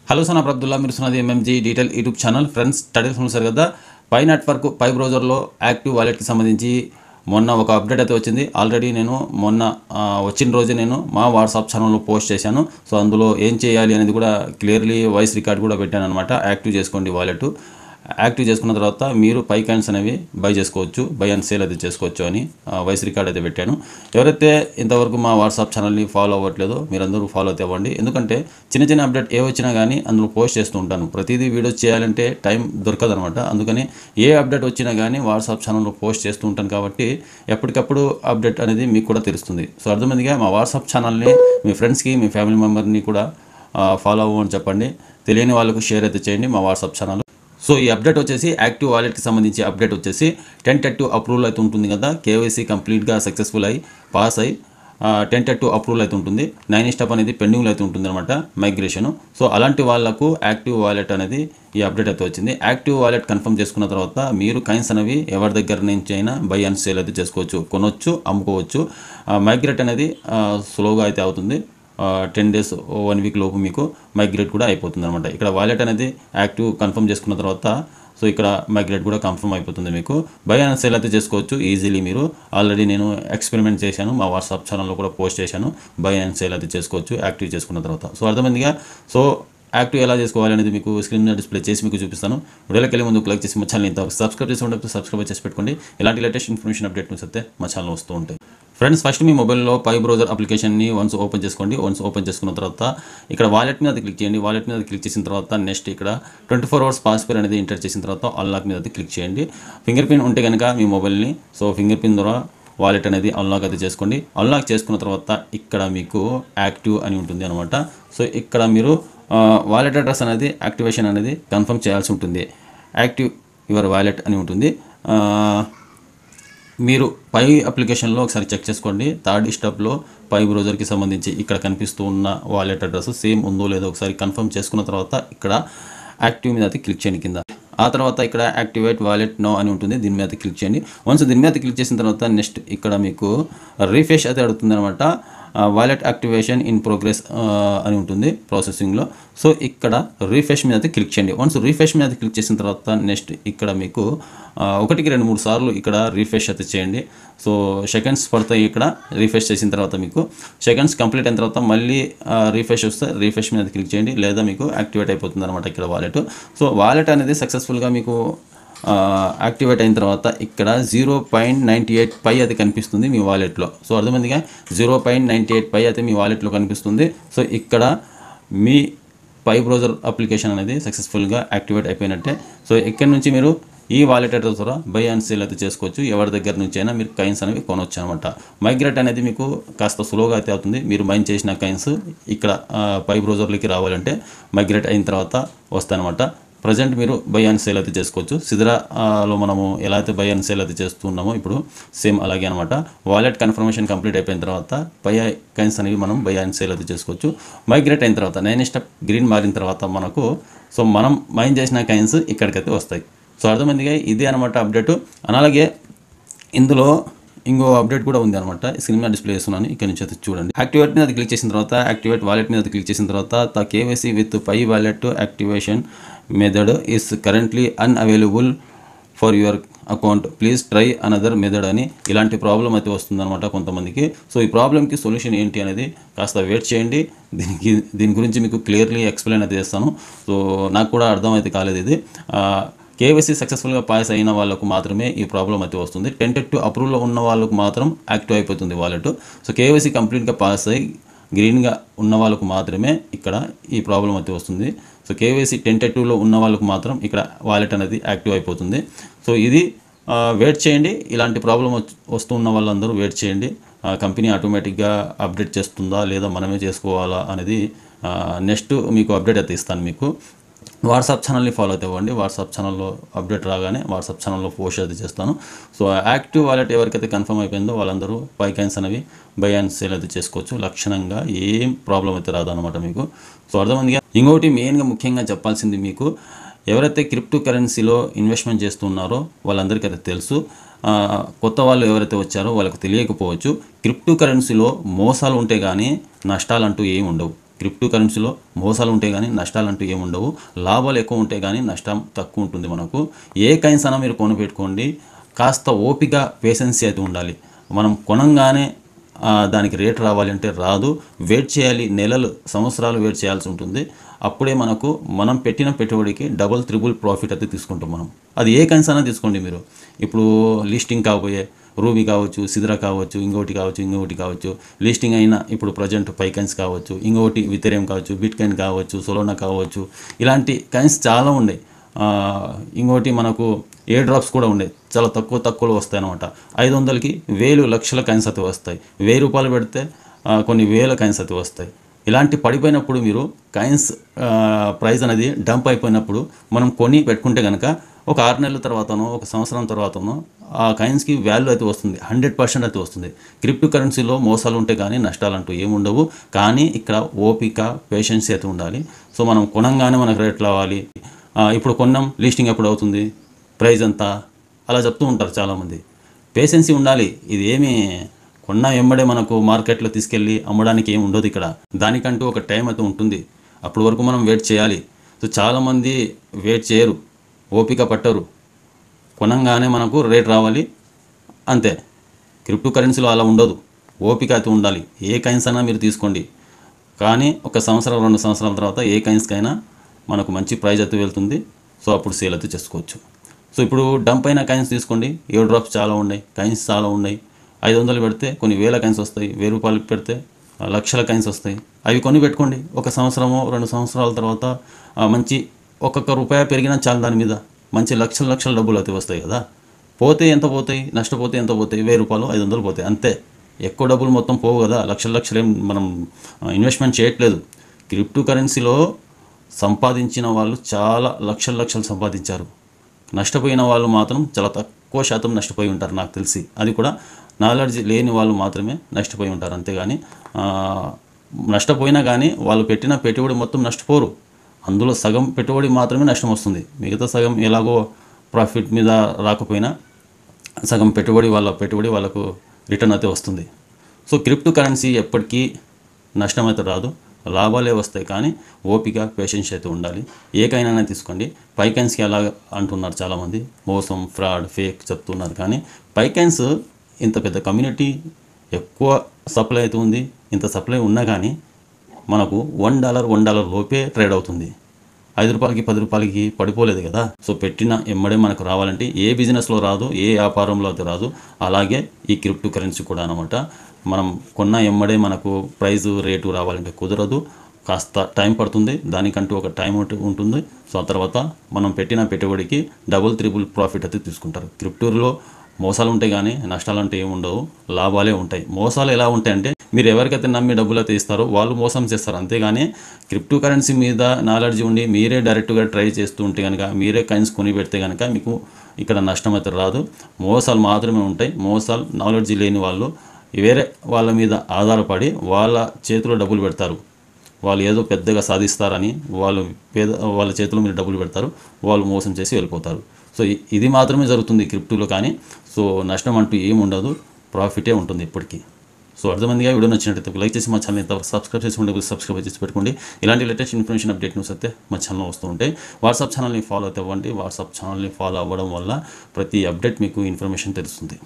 Hello Sana Abdullah మీరు సున్నది MMG detail YouTube channel friends study చూసారు కదా పై నెట్వర్క్ పై బ్రౌజర్లో యాక్టివ్ వాలెట్కి సంబంధించి మొన్న ఒక అప్డేట్ అయితే వచ్చింది. ఆల్రెడీ నేను మొన్న వచ్చిన రోజే నేను మా వాట్సాప్ ఛానల్లో పోస్ట్ చేశాను. సో అందులో ఏం చేయాలి అనేది కూడా క్లియర్లీ వాయిస్ రికార్డ్ కూడా పెట్టాను అనమాట. యాక్టివ్ చేసుకోండి వాలెట్. యాక్టివ్ చేసుకున్న తర్వాత మీరు పై కాయిన్స్ అనేవి బై చేసుకోవచ్చు, బై అండ్ సేల్ అయితే చేసుకోవచ్చు అని వాయిస్ రికార్డ్ అయితే పెట్టాను. ఎవరైతే ఇంతవరకు మా వాట్సాప్ ఛానల్ని ఫాలో అవ్వట్లేదో మీరందరూ ఫాలో అయితే అవ్వండి. ఎందుకంటే చిన్న చిన్న అప్డేట్ ఏ వచ్చినా కానీ అందులో పోస్ట్ చేస్తూ ఉంటాను. ప్రతిదీ వీడియోస్ చేయాలంటే టైం దొరకదనమాట. అందుకని ఏ అప్డేట్ వచ్చినా కానీ వాట్సాప్ ఛానల్లో పోస్ట్ చేస్తూ ఉంటాను కాబట్టి ఎప్పటికప్పుడు అప్డేట్ అనేది మీకు కూడా తెలుస్తుంది. సో అర్థమైందిగా మా వాట్సాప్ ఛానల్ని మీ ఫ్రెండ్స్కి మీ ఫ్యామిలీ మెంబర్ని కూడా ఫాలో అవ్వమని చెప్పండి. తెలియని వాళ్ళకు షేర్ అయితే చేయండి మా వాట్సాప్ ఛానల్. సో ఈ అప్డేట్ వచ్చేసి యాక్టివ్ వాలెట్కి సంబంధించి అప్డేట్ వచ్చేసి టెంటేటివ్ అప్రూవల్ అయితే ఉంటుంది కదా. కేవైసీ కంప్లీట్గా సక్సెస్ఫుల్ అయ్యి పాస్ అయ్యి టెంటేటివ్ అప్రూవల్ అయితే ఉంటుంది. 9 స్టెప్ అనేది పెండింగ్లో అయితే ఉంటుంది అనమాట మైగ్రేషన్. సో అలాంటి వాళ్ళకు యాక్టివ్ వాలెట్ అనేది ఈ అప్డేట్ అయితే వచ్చింది. యాక్టివ్ వాలెట్ కన్ఫర్మ్ చేసుకున్న తర్వాత మీరు కాయిన్స్ అనేవి ఎవరి దగ్గర నుంచి అయినా బై అండ్ సేల్ అయితే చేసుకోవచ్చు, కొనవచ్చు, అమ్ముకోవచ్చు. మైగ్రేట్ అనేది స్లోగా అయితే అవుతుంది. 10 days 1 week లోపు మీకు మైగ్రేట్ కూడా అయిపోతుంది అనమాట. ఇక్కడ వాలెట్ అనేది యాక్టివ్ కన్ఫర్మ్ చేసుకున్న తర్వాత సో ఇక్కడ మైగ్రేట్ కూడా కన్ఫర్మ్ అయిపోతుంది. మీకు బై అండ్ సేల్ అయితే చేసుకోవచ్చు ఈజీలీ. మీరు ఆల్రెడీ నేను ఎక్స్పెరిమెంట్ చేశాను, మా వాట్సాప్ ఛానల్లో కూడా పోస్ట్ చేశాను. బై అండ్ సేల్ అయితే చేసుకోవచ్చు యాక్టివ్ చేసుకున్న తర్వాత. సో అర్థమైందిగా. సో యాక్టివ్ ఎలా చేసుకోవాలి అనేది మీకు స్క్రీన్ మీద డిస్ప్లే చేసి మీకు చూపిస్తాను. వీడియోకి వెళ్ళే ముందు లైక్ చేసి మా ఛానల్ ఇంత సబ్స్క్రైబ్ చేసి ఉంటే సబ్స్క్రైబ్ చేసి పెట్టుకోండి. ఇలాంటి లేటెస్ట్ ఇన్ఫర్మేషన్ అప్డేట్ న్యూస్ అయితే మా ఛానల్ వస్తూ ఉంటాయి. ఫ్రెండ్స్ ఫస్ట్ మీ మొబైల్లో పై బ్రౌజర్ అప్లికేషన్ని వన్స్ ఓపెన్ చేసుకోండి. వన్స్ ఓపెన్ చేసుకున్న తర్వాత ఇక్కడ వాలెట్ మీద క్లిక్ చేయండి. వాలెట్ మీద క్లిక్ చేసిన తర్వాత నెక్స్ట్ ఇక్కడ 24 hours పాస్వర్డ్ అనేది ఎంటర్ చేసిన తర్వాత అన్లాక్ మీద క్లిక్ చేయండి. ఫింగర్ ప్రింట్ ఉంటే కనుక మీ మొబైల్ని సో ఫింగర్ ప్రింట్ ద్వారా వాలెట్ అనేది అన్లాక్ అయితే చేసుకోండి. అన్లాక్ చేసుకున్న తర్వాత ఇక్కడ మీకు యాక్టివ్ అని ఉంటుంది అనమాట. సో ఇక్కడ మీరు వాలెట్ అడ్రస్ అనేది యాక్టివేషన్ అనేది కన్ఫర్మ్ చేయాల్సి ఉంటుంది. యాక్టివ్ యువర్ వాలెట్ అని ఉంటుంది. మీరు పై అప్లికేషన్లో ఒకసారి చెక్ చేసుకోండి. 3rd స్టెప్లో పై బ్రౌజర్కి సంబంధించి ఇక్కడ కనిపిస్తూ ఉన్న వాలెట్ అడ్రస్ సేమ్ ఉందో లేదో ఒకసారి కన్ఫర్మ్ చేసుకున్న తర్వాత ఇక్కడ యాక్టివ్ మీద అయితే క్లిక్ చేయండి కింద. ఆ తర్వాత ఇక్కడ యాక్టివేట్ వాలెట్ నో అని ఉంటుంది, దీని మీద క్లిక్ చేయండి. వన్స్ దీని మీద క్లిక్ చేసిన తర్వాత నెక్స్ట్ ఇక్కడ మీకు రీఫ్రెష్ అయితే అడుగుతుంది అనమాట. వాలెట్ యాక్టివేషన్ ఇన్ ప్రోగ్రెస్ అని ఉంటుంది ప్రాసెసింగ్లో. సో ఇక్కడ రీఫ్రెష్ మీద అయితే క్లిక్ చేయండి. వన్స్ రీఫ్రెష్ మీద క్లిక్ చేసిన తర్వాత నెక్స్ట్ ఇక్కడ మీకు 1కి 2-3 సార్లు ఇక్కడ రీఫ్రెష్ అయితే చేయండి. సో సెకండ్స్ పడతాయి. ఇక్కడ రీఫ్రెష్ చేసిన తర్వాత మీకు సెకండ్స్ కంప్లీట్ అయిన తర్వాత మళ్ళీ రీఫ్రెష్ వస్తే రీఫ్రెష్ మీద క్లిక్ చేయండి, లేదా మీకు యాక్టివేట్ అయిపోతుంది అనమాట ఇక్కడ వాలెట్. సో వాలెట్ అనేది సక్సెస్ఫుల్గా మీకు యాక్టివేట్ అయిన తర్వాత ఇక్కడ 0.98 పై అది కనిపిస్తుంది మీ వాలెట్లో. సో అర్థమైందిగా 0.98 పై అయితే మీ వాలెట్లో కనిపిస్తుంది. సో ఇక్కడ మీ పై బ్రౌజర్ అప్లికేషన్ అనేది సక్సెస్ఫుల్గా యాక్టివేట్ అయిపోయినట్టే. సో ఇక్కడ నుంచి మీరు ఈ వాలెట్ అడ్రస్ ద్వారా బై అండ్ సేల్ అయితే చేసుకోవచ్చు. ఎవరి దగ్గర నుంచి అయినా మీరు కాయిన్స్ అనేవి కొనవచ్చు అనమాట. మైగ్రేట్ అనేది మీకు కాస్త స్లోగా అయితే అవుతుంది. మీరు మైన్ చేసిన కాయిన్స్ ఇక్కడ పై బ్రౌజర్లోకి రావాలంటే మైగ్రేట్ అయిన తర్వాత వస్తాయన్నమాట. ప్రజెంట్ మీరు బై అండ్ సేల్ అయితే చేసుకోవచ్చు. సిద్రాలో మనము ఎలా అయితే బై అండ్ సేల్ అయితే చేస్తున్నామో ఇప్పుడు సేమ్ అలాగే అనమాట. వాలెట్ కన్ఫర్మేషన్ కంప్లీట్ అయిపోయిన తర్వాత పై కాయిన్స్ అనేవి మనం బై అండ్ సేల్ అయితే చేసుకోవచ్చు. మైగ్రేట్ అయిన తర్వాత 9 స్టెప్ గ్రీన్ మారిన తర్వాత మనకు సో మనం మైన్ చేసిన కాయిన్స్ ఇక్కడికైతే వస్తాయి. సో అర్థమైందిగా ఇదే అనమాట అప్డేట్. అలాగే ఇందులో ఇంకో అప్డేట్ కూడా ఉంది అనమాట. స్క్రీన్ మీద డిస్ప్లే చేస్తున్నాను, ఇక్కడ నుంచి అయితే చూడండి. యాక్టివేట్ మీద క్లిక్ చేసిన తర్వాత యాక్టివేట్ వాలెట్ మీద క్లిక్ చేసిన తర్వాత KYC with Pi wallet activation method is currently unavailable for your account, please try another method అని ఇలాంటి ప్రాబ్లం అయితే వస్తుందన్నమాట కొంతమందికి. సో ఈ ప్రాబ్లంకి సొల్యూషన్ ఏంటి అనేది కాస్త వెయిట్ చేయండి. దీని గురించి మీకు క్లియర్లీ ఎక్స్ప్లెయిన్ అయితే చేస్తాను. సో నాకు కూడా అర్థం అయితే కాలేదు ఇది. కేవైసీ సక్సెస్ఫుల్గా పాస్ అయిన వాళ్ళకు మాత్రమే ఈ ప్రాబ్లం అయితే వస్తుంది. టెంటేటివ్ అప్రూవల్లో ఉన్న వాళ్ళకు మాత్రం యాక్టివ్ అయిపోతుంది వాలెట్. సో కేవైసీ కంప్లీట్గా పాస్ అయ్యి గ్రీన్గా ఉన్న వాళ్ళకు మాత్రమే ఇక్కడ ఈ ప్రాబ్లం అయితే వస్తుంది. సో కేవైసీ టెంటేటివ్లో ఉన్న వాళ్ళకు మాత్రం ఇక్కడ వాలెట్ అనేది యాక్టివ్ అయిపోతుంది. సో ఇది వెయిట్ చేయండి. ఇలాంటి ప్రాబ్లం వస్తున్న వాళ్ళందరూ వెయిట్ చేయండి. కంపెనీ ఆటోమేటిక్గా అప్డేట్ చేస్తుందా లేదా మనమే చేసుకోవాలా అనేది నెక్స్ట్ మీకు అప్డేట్ అయితే ఇస్తాను. మీకు వాట్సాప్ ఛానల్ని ఫాలో అయితే అవ్వండి. వాట్సాప్ ఛానల్లో అప్డేట్ రాగానే వాట్సాప్ ఛానల్లో పోస్ట్ అయితే చేస్తాను. సో యాక్టివ్ వాలెట్ ఎవరికైతే కన్ఫర్మ్ అయిపోయిందో వాళ్ళందరూ పై కాయిన్స్ అనేవి బై అండ్ సేల్ అయితే చేసుకోవచ్చు. లక్షణంగా ఏం ప్రాబ్లం అయితే రాదనమాట మీకు. సో అర్థమైందిగా. ఇంకోటి మెయిన్గా ముఖ్యంగా చెప్పాల్సింది మీకు ఎవరైతే క్రిప్టో కరెన్సీలో ఇన్వెస్ట్మెంట్ చేస్తున్నారో వాళ్ళందరికీ అయితే తెలుసు. కొత్త వాళ్ళు ఎవరైతే వచ్చారో వాళ్ళకి తెలియకపోవచ్చు. క్రిప్టో కరెన్సీలో మోసాలు ఉంటే కానీ నష్టాలు అంటూ ఏమి ఉండవు. క్రిప్టో కరెన్సీలో మోసాలు ఉంటాయి కానీ నష్టాలు అంటూ ఏముండవు. లాభాలు ఎక్కువ ఉంటాయి కానీ నష్టం తక్కువ ఉంటుంది మనకు. ఏ కాయిన్స్ అయినా మీరు కొనిపెట్టుకోండి, కాస్త ఓపిక పేషెన్సీ అయితే ఉండాలి. మనం కొనంగానే దానికి రేట్ రావాలి అంటే రాదు. వెయిట్ చేయాలి, నెలలు సంవత్సరాలు వెయిట్ చేయాల్సి ఉంటుంది. అప్పుడే మనం పెట్టిన పెట్టుబడికి డబుల్ త్రిబుల్ ప్రాఫిట్ అయితే తీసుకుంటాం మనం. అది ఏ కాయిన్స్ అయినా తీసుకోండి మీరు. ఇప్పుడు లిస్టింగ్ కాబోయే రూబీ కావచ్చు, సిద్రా కావచ్చు, ఇంకోటి కావచ్చు, లిస్టింగ్ అయినా ఇప్పుడు ప్రజెంట్ పై కాయిన్స్ కావచ్చు, ఇంకోటి విథెరియం కావచ్చు, బిట్ కాయిన్ కావచ్చు, సోలోనా కావచ్చు, ఇలాంటి కాయిన్స్ చాలా ఉన్నాయి. ఇంకోటి మనకు ఎయిర్ డ్రాప్స్ కూడా ఉన్నాయి, చాలా తక్కువలో వస్తాయి అనమాట. 500కి 1000 లక్షల కాయిన్స్ అయితే వస్తాయి. 1000 రూపాయలు పెడితే కొన్ని వేల కాయిన్స్ అయితే వస్తాయి. ఇలాంటి పడిపోయినప్పుడు మీరు కాయిన్స్ ప్రైస్ అనేది డంప్ అయిపోయినప్పుడు మనం కొని పెట్టుకుంటే కనుక ఒక 6 నెలల తర్వాతనో ఒక సంవత్సరం తర్వాతనో ఆ కాయిన్స్కి వాల్యూ అయితే వస్తుంది, 100% అయితే వస్తుంది. క్రిప్టో కరెన్సీలో మోసాలు ఉంటాయి కానీ నష్టాలు అంటూ ఏముండవు. కానీ ఇక్కడ ఓపిక పేషెన్సీ అయితే ఉండాలి. సో మనం కొనంగానే మనకు రేట్ రావాలి, ఇప్పుడు కొన్నాం లిస్టింగ్ ఎప్పుడు అవుతుంది, ప్రైస్ ఎంత, అలా చెప్తూ ఉంటారు చాలామంది. పేషెన్సీ ఉండాలి. ఇది ఏమి కొన్న వెంబడే మనకు మార్కెట్లో తీసుకెళ్ళి అమ్మడానికి ఏమి ఉండదు ఇక్కడ. దానికంటూ ఒక టైం అయితే ఉంటుంది, అప్పటి వరకు మనం వెయిట్ చేయాలి. సో చాలామంది వెయిట్ చేయరు, ఓపిక పట్టరు, కొనంగానే మనకు రేట్ రావాలి అంతే. క్రిప్టో కరెన్సీలో అలా ఉండదు, ఓపిక అయితే ఉండాలి. ఏ కాయిన్స్ అయినా మీరు తీసుకోండి, కానీ ఒక సంవత్సరం 2 సంవత్సరాల తర్వాత ఏ కాయిన్స్కైనా మనకు మంచి ప్రైజ్ అయితే వెళ్తుంది. సో అప్పుడు సేల్ అయితే చేసుకోవచ్చు. సో ఇప్పుడు డంప్ అయిన కాయిన్స్ తీసుకోండి, ఎయిర్ డ్రాప్స్ చాలా ఉన్నాయి, కాయిన్స్ చాలా ఉన్నాయి. 500 పెడితే కొన్ని వేల కాయిన్స్ వస్తాయి, 1000 రూపాయలు పెడితే లక్షల కాయిన్స్ వస్తాయి. అవి కొని పెట్టుకోండి. ఒక సంవత్సరమో 2 సంవత్సరాల తర్వాత మంచి ఒక్కొక్క రూపాయి పెరిగినా చాలు, దాని మీద మంచి లక్షల డబ్బులు అయితే వస్తాయి కదా. పోతే ఎంత పోతాయి, నష్టపోతే ఎంత పోతాయి, 1000 రూపాయలు 500 పోతాయి అంతే. ఎక్కువ డబ్బులు మొత్తం పోవు కదా, లక్షలు ఏం మనం ఇన్వెస్ట్మెంట్ చేయట్లేదు. క్రిప్టో కరెన్సీలో సంపాదించిన వాళ్ళు చాలా లక్షలు సంపాదించారు. నష్టపోయిన వాళ్ళు మాత్రం చాలా తక్కువ శాతం నష్టపోయి ఉంటారు నాకు తెలిసి. అది కూడా నాలెడ్జ్ లేని వాళ్ళు మాత్రమే నష్టపోయి ఉంటారు. అంతేగాని నష్టపోయినా కానీ వాళ్ళు పెట్టిన పెట్టుబడి మొత్తం నష్టపోరు. అందులో సగం పెట్టుబడి మాత్రమే నష్టం వస్తుంది, మిగతా సగం ఎలాగో ప్రాఫిట్ మీద రాకపోయినా సగం పెట్టుబడి వాళ్ళకు రిటర్న్ అయితే వస్తుంది. సో క్రిప్టో కరెన్సీ ఎప్పటికీ నష్టం అయితే రాదు, లాభాలే వస్తాయి. కానీ ఓపిక పేషెన్స్ అయితే ఉండాలి. ఏ కాయిన్ తీసుకోండి. పై కాయిన్స్కి అలా అంటున్నారు చాలామంది, మోసం, ఫ్రాడ్, ఫేక్ చెప్తున్నారు. కానీ పై కాయిన్స్ ఇంత పెద్ద కమ్యూనిటీ, ఎక్కువ సప్లై అయితే ఉంది. ఇంత సప్లై ఉన్నా కానీ మనకు $1 లోపే ట్రేడ్ అవుతుంది. 5 రూపాయలకి 10 రూపాయలకి పడిపోలేదు కదా. సో పెట్టిన ఎమ్మడే మనకు రావాలంటే ఏ బిజినెస్లో రాదు, ఏ వ్యాపారంలో అయితే రాదు. అలాగే ఈ క్రిప్టో కరెన్సీ కూడా అనమాట. మనం కొన్న ఎమ్మడే మనకు ప్రైజు రేటు రావాలంటే కుదరదు, కాస్త టైం పడుతుంది. దానికంటూ ఒక టైం ఉంటుంది. సో ఆ తర్వాత మనం పెట్టిన పెట్టుబడికి డబుల్ త్రిబుల్ ప్రాఫిట్ అయితే తీసుకుంటారు. క్రిప్టోలో మోసాలు ఉంటాయి కానీ నష్టాలు అంటే ఏమి ఉండవు, లాభాలే ఉంటాయి. మోసాలు ఎలా ఉంటాయంటే మీరు ఎవరికైతే నమ్మి డబ్బులు అయితే ఇస్తారో వాళ్ళు మోసం చేస్తారు. అంతేగాని క్రిప్టో కరెన్సీ మీద నాలెడ్జ్ ఉండి మీరే డైరెక్ట్గా ట్రై చేస్తూ ఉంటే కనుక, మీరే కాయిన్స్ కొని పెడితే కనుక మీకు ఇక్కడ నష్టం అయితే రాదు, మోసాలు మాత్రమే ఉంటాయి. మోసాలు నాలెడ్జ్ లేని వాళ్ళు వేరే వాళ్ళ మీద ఆధారపడి వాళ్ళ చేతిలో డబ్బులు పెడతారు. వాళ్ళు ఏదో పెద్దగా సాధిస్తారని వాళ్ళ చేతిలో మీరు డబ్బులు పెడతారు, వాళ్ళు మోసం చేసి వెళ్ళిపోతారు. సో ఇది మాత్రమే జరుగుతుంది క్రిప్టోలో. కానీ సో నష్టం అంటూ ఏమి ఉండదు, ప్రాఫిటే ఉంటుంది ఎప్పటికీ. సో అర్థమైందిగా. వీడియో నచ్చినట్లయితే లైక్ చేసి మా ఛానల్ ఇంతవరకు సబ్స్క్రైబ్ చేసి ఉండే సబ్స్క్రైబ్ చేసి పెట్టుకోండి. ఇలాంటి లేటెస్ట్ ఇన్ఫర్మేషన్ అప్డేట్ న్యూస్ అయితే మా ఛానల్లో వస్తూ ఉంటాయి. వాట్సాప్ ఛానల్ని ఫాలో అయితే అవ్వండి. వాట్సాప్ ఛానల్ని ఫాలో అవ్వడం వల్ల ప్రతి అప్డేట్ మీకు ఇన్ఫర్మేషన్ తెలుస్తుంది.